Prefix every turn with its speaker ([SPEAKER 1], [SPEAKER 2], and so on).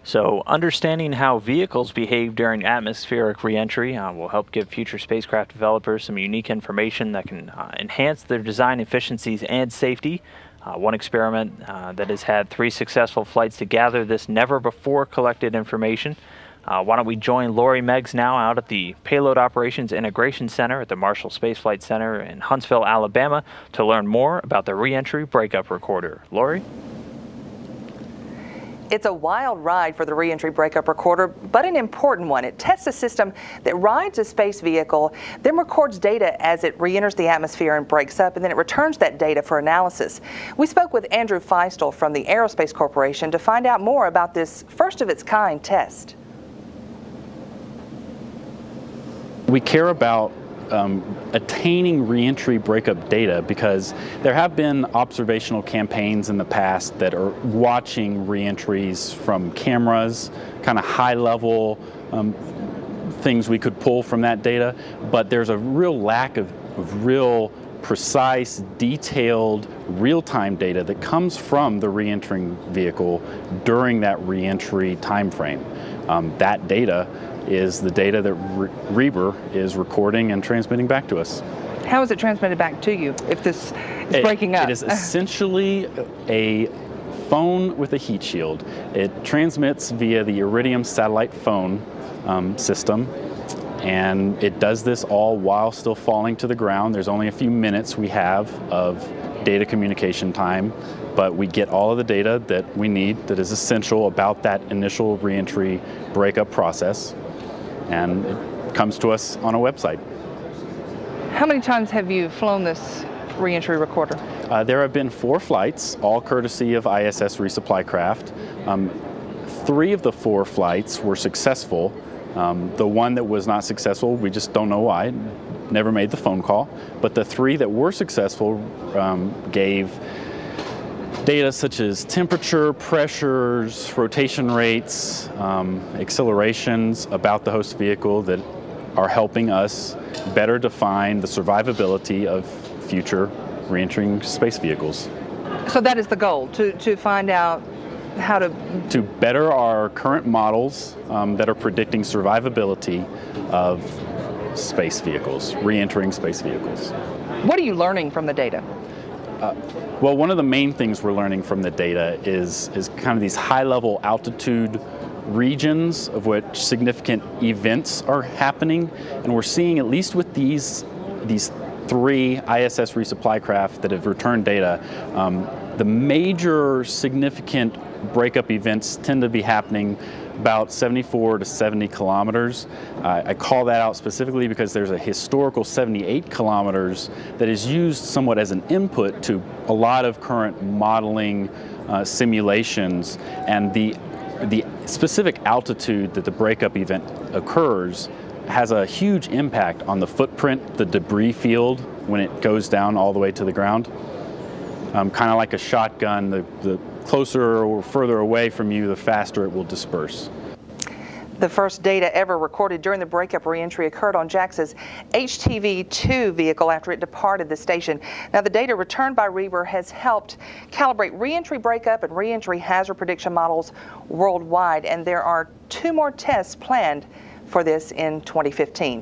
[SPEAKER 1] So, understanding how vehicles behave during atmospheric reentry will help give future spacecraft developers some unique information that can enhance their design efficiencies and safety. One experiment that has had 3 successful flights to gather this never before collected information. Why don't we join Lori Meggs now out at the Payload Operations Integration Center at the Marshall Space Flight Center in Huntsville, Alabama, to learn more about the Reentry Breakup Recorder. Lori?
[SPEAKER 2] It's a wild ride for the Reentry Breakup Recorder, but an important one. It tests a system that rides a space vehicle, then records data as it re-enters the atmosphere and breaks up, and then it returns that data for analysis. We spoke with Andrew Feistel from the Aerospace Corporation to find out more about this first-of-its-kind test.
[SPEAKER 3] We care about attaining reentry breakup data because there have been observational campaigns in the past that are watching reentries from cameras, kind of high-level things we could pull from that data, but there's a real lack of real precise, detailed, real-time data that comes from the reentering vehicle during that reentry time frame. That data is the data that Reber is recording and transmitting back to us.
[SPEAKER 2] How is it transmitted back to you if this is breaking up?
[SPEAKER 3] It is essentially a phone with a heat shield. It transmits via the Iridium satellite phone system, and it does this all while still falling to the ground. There's only a few minutes we have of data communication time, but we get all of the data that we need that is essential about that initial reentry breakup process, and it comes to us on a website.
[SPEAKER 2] How many times have you flown this reentry recorder?
[SPEAKER 3] There have been 4 flights, all courtesy of ISS resupply craft. 3 of the 4 flights were successful. The one that was not successful, we just don't know why, never made the phone call. But the 3 that were successful gave data such as temperature, pressures, rotation rates, accelerations about the host vehicle that are helping us better define the survivability of future reentering space vehicles.
[SPEAKER 2] So that is the goal, to find out how to
[SPEAKER 3] better our current models that are predicting survivability of space vehicles, reentering space vehicles.
[SPEAKER 2] What are you learning from the data?
[SPEAKER 3] Well, one of the main things we're learning from the data is kind of these high-level altitude regions of which significant events are happening, and we're seeing, at least with these 3 ISS resupply craft that have returned data, the major significant breakup events tend to be happening about 74 to 70 kilometers. I call that out specifically because there's a historical 78 kilometers that is used somewhat as an input to a lot of current modeling simulations, and the specific altitude that the breakup event occurs has a huge impact on the footprint, the debris field, when it goes down all the way to the ground. Kind of like a shotgun, the closer or further away from you, the faster it will disperse.
[SPEAKER 2] The first data ever recorded during the breakup reentry occurred on JAXA's HTV-2 vehicle after it departed the station. Now, the data returned by Reber has helped calibrate reentry breakup and reentry hazard prediction models worldwide, and there are 2 more tests planned for this in 2015.